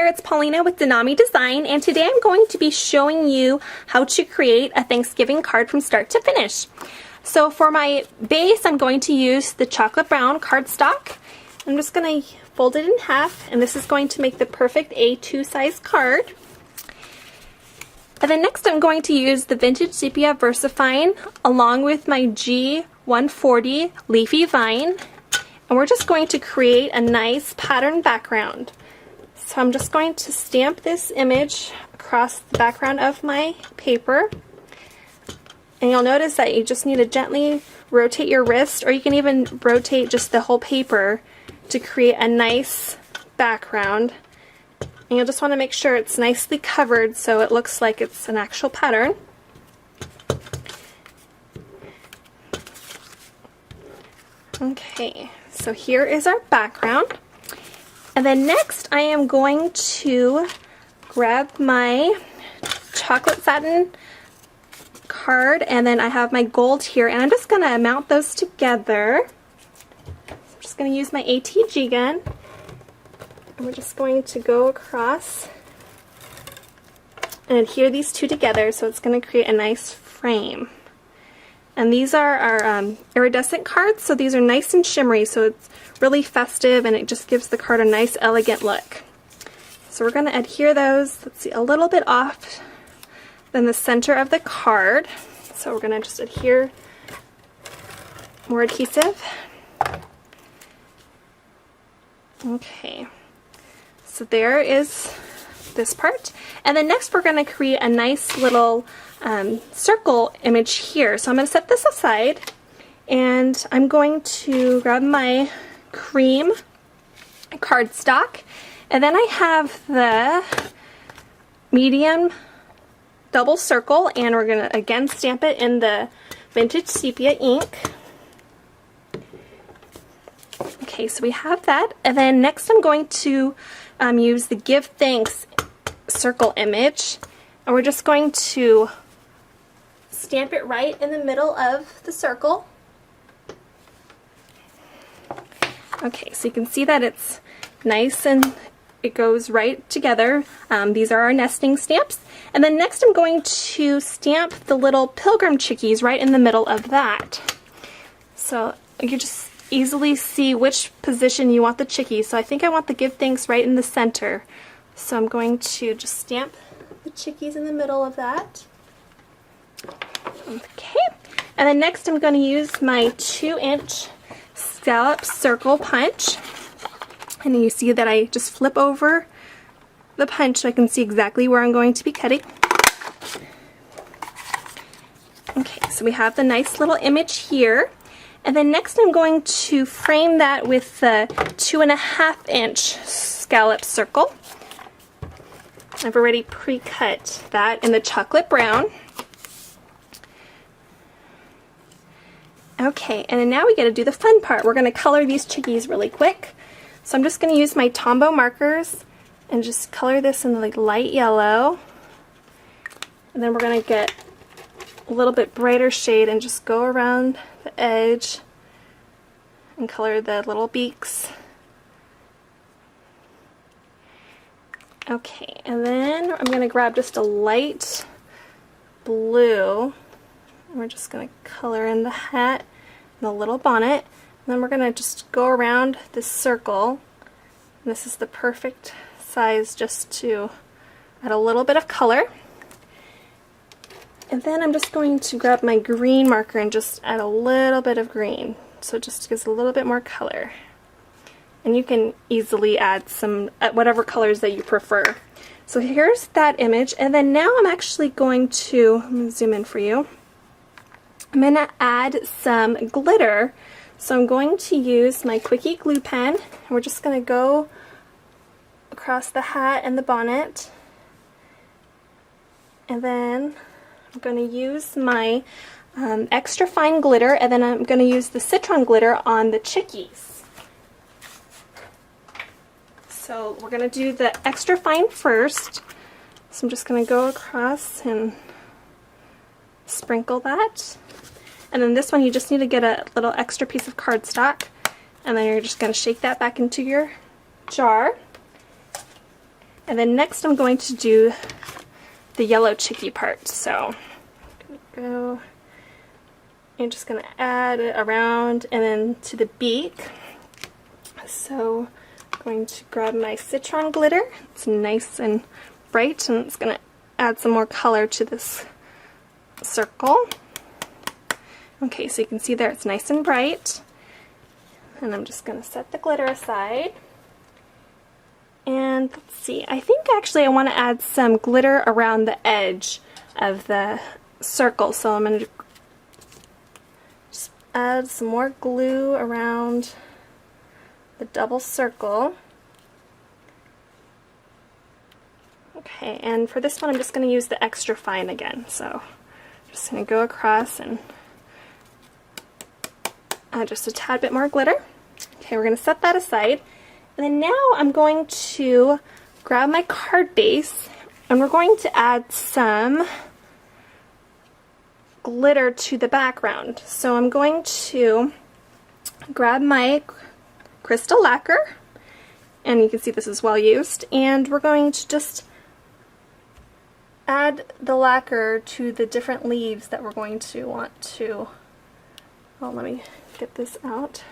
it's Paulina with DeNami Design, and today I'm going to be showing you how to create a Thanksgiving card from start to finish. So for my base, I'm going to use the chocolate brown cardstock. I'm just going to fold it in half, and this is going to make the perfect A2 size card. And then next I'm going to use the Vintage Sepia VersaFine along with my G140 Leafy Vine, and we're just going to create a nice pattern background. So I'm just going to stamp this image across the background of my paper. And you'll notice that you just need to gently rotate your wrist, or you can even rotate just the whole paper to create a nice background. And you'll just want to make sure it's nicely covered so it looks like it's an actual pattern. Okay, so here is our background. And then next I am going to grab my chocolate satin card, and then I have my gold here, and I'm just going to mount those together. I'm just going to use my ATG gun, and we're just going to go across and adhere these two together so it's going to create a nice frame. And these are our iridescent cards, so these are nice and shimmery, so it's really festive and it just gives the card a nice elegant look. So we're going to adhere those, let's see, a little bit off than the center of the card. So we're going to just adhere more adhesive. Okay, so there is this part. And then next we're going to create a nice little circle image here. So I'm going to set this aside, and I'm going to grab my cream cardstock, and then I have the medium double circle, and we're going to again stamp it in the Vintage Sepia ink. Okay, so we have that, and then next I'm going to use the Give Thanks circle image, and we're just going to stamp it right in the middle of the circle. Okay, so you can see that it's nice and it goes right together. These are our nesting stamps. And then next I'm going to stamp the little pilgrim chickies right in the middle of that. So you just easily see which position you want the chickies. So I think I want the Give Thanks right in the center. So I'm going to just stamp the chickies in the middle of that. Okay, and then next I'm going to use my 2-inch scallop circle punch, and you see that I just flip over the punch so I can see exactly where I'm going to be cutting. Okay, so we have the nice little image here, and then next I'm going to frame that with the 2.5-inch scallop circle. I've already pre-cut that in the chocolate brown. Okay, and then now we get to do the fun part. We're going to color these chickies really quick. So I'm just going to use my Tombow markers and just color this in like light yellow. And then we're going to get a little bit brighter shade and just go around the edge and color the little beaks. Okay, and then I'm going to grab just a light blue. We're just going to color in the hat and the little bonnet. And then we're going to just go around this circle. And this is the perfect size just to add a little bit of color. And then I'm just going to grab my green marker and just add a little bit of green. So it just gives a little bit more color. And you can easily add some, whatever colors that you prefer. So here's that image. And then now I'm actually going to, let me zoom in for you. I'm going to add some glitter, so I'm going to use my Quickie glue pen, and we're just going to go across the hat and the bonnet, and then I'm going to use my extra fine glitter, and then I'm going to use the citron glitter on the chickies. So we're going to do the extra fine first, so I'm just going to go across and sprinkle that. And then this one you just need to get a little extra piece of cardstock, and then you're just going to shake that back into your jar. And then next I'm going to do the yellow chickie part. So I'm just going to add it around and then to the beak. So I'm going to grab my citron glitter. It's nice and bright, and it's going to add some more color to this circle. Okay, so you can see there it's nice and bright. And I'm just going to set the glitter aside. And let's see, I think actually I want to add some glitter around the edge of the circle. So I'm going to just add some more glue around the double circle. Okay, and for this one I'm just going to use the extra fine again. So I'm just going to go across and add just a tad bit more glitter. Okay, we're going to set that aside. And then now I'm going to grab my card base and we're going to add some glitter to the background. So I'm going to grab my crystal lacquer, and you can see this is well used, and we're going to just add the lacquer to the different leaves that we're going to want to, well, let me get this out.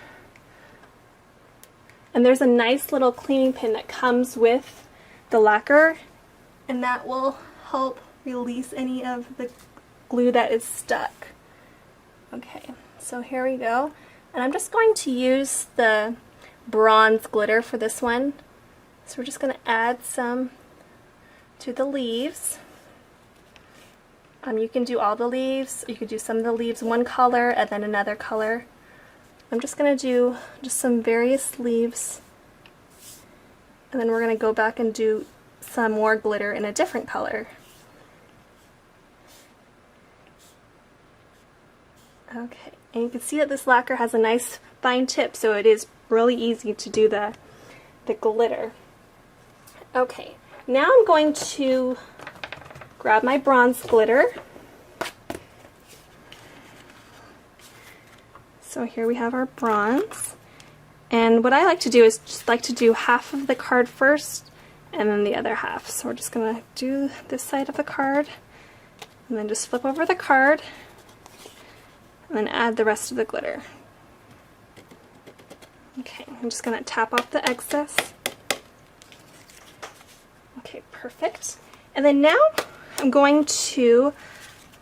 And there's a nice little cleaning pin that comes with the lacquer, and that will help release any of the glue that is stuck. Okay, so here we go. And I'm just going to use the bronze glitter for this one. So we're just going to add some to the leaves. You can do all the leaves, you could do some of the leaves one color and then another color. I'm just going to do just some various leaves, and then we're going to go back and do some more glitter in a different color. Okay, and you can see that this lacquer has a nice fine tip, so it is really easy to do the glitter. Okay, now I'm going to grab my bronze glitter. So here we have our bronze, and what I like to do is just like to do half of the card first and then the other half. So we're just going to do this side of the card and then just flip over the card and then add the rest of the glitter. Okay, I'm just going to tap off the excess. Okay, perfect. And then now I'm going to,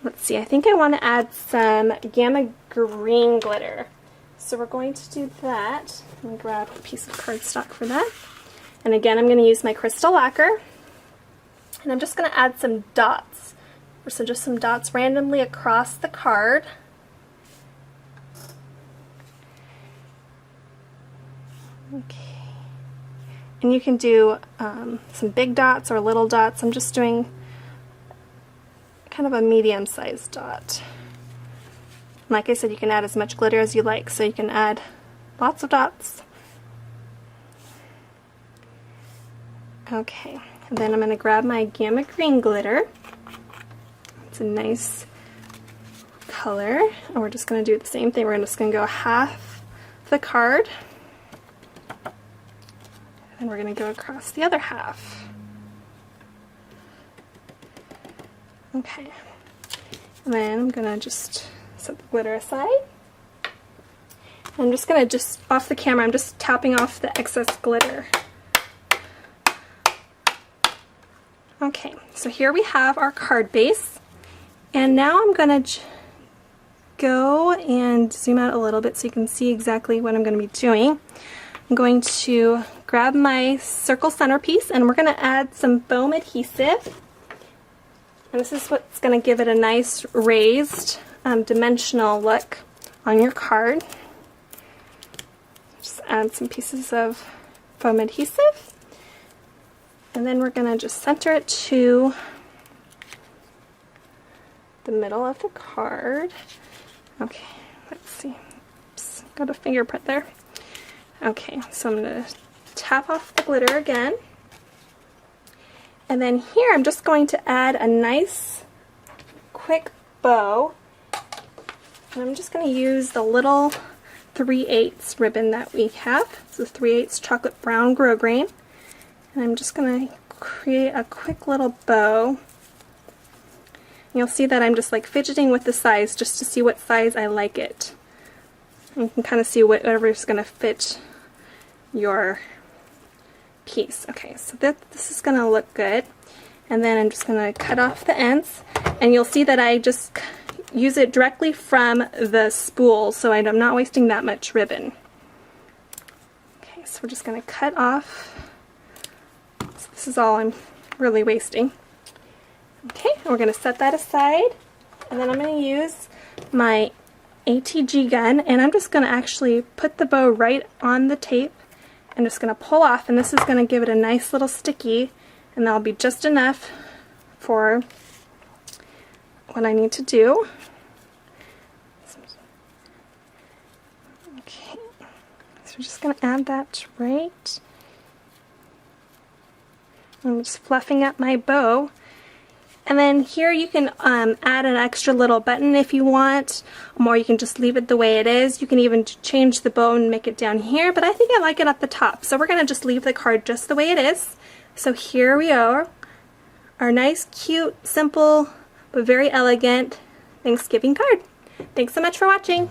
let's see, I think I want to add some gamma green glitter. So we're going to do that. Let me grab a piece of cardstock for that. And again, I'm going to use my crystal lacquer. And I'm just going to add some dots. So just some dots randomly across the card. Okay. And you can do some big dots or little dots. I'm just doing kind of a medium-sized dot. Like I said, you can add as much glitter as you like, so you can add lots of dots. Okay, and then I'm going to grab my gamma green glitter. It's a nice color, and we're just going to do the same thing. We're just going to go half the card, and we're going to go across the other half. Okay, and then I'm going to just set the glitter aside. I'm just going to off the camera, I'm just tapping off the excess glitter. Okay, so here we have our card base, and now I'm going to go and zoom out a little bit so you can see exactly what I'm going to be doing. I'm going to grab my circle centerpiece, and we're going to add some foam adhesive, and this is what's going to give it a nice raised dimensional look on your card. Just add some pieces of foam adhesive, and then we're going to just center it to the middle of the card. Okay, let's see. Oops, got a fingerprint there. Okay, so I'm going to tap off the glitter again. And then here I'm just going to add a nice quick bow. And I'm just going to use the little 3/8 ribbon that we have. It's a 3/8 chocolate brown grosgrain. And I'm just going to create a quick little bow. You'll see that I'm just like fidgeting with the size just to see what size I like it. You can kind of see whatever is going to fit your piece. Okay, so this is going to look good. And then I'm just going to cut off the ends. And you'll see that I just use it directly from the spool, so I'm not wasting that much ribbon. Okay, so we're just going to cut off. So this is all I'm really wasting. Okay, we're going to set that aside. And then I'm going to use my ATG gun, and I'm just going to actually put the bow right on the tape. I'm just going to pull off, and this is going to give it a nice little sticky, and that'll be just enough for what I need to do. Okay, so we're just going to add that right. I'm just fluffing up my bow. And then here you can add an extra little button if you want, or you can just leave it the way it is. You can even change the bow and make it down here, but I think I like it at the top. So we're going to just leave the card just the way it is. So here we are, our nice, cute, simple, but very elegant Thanksgiving card. Thanks so much for watching.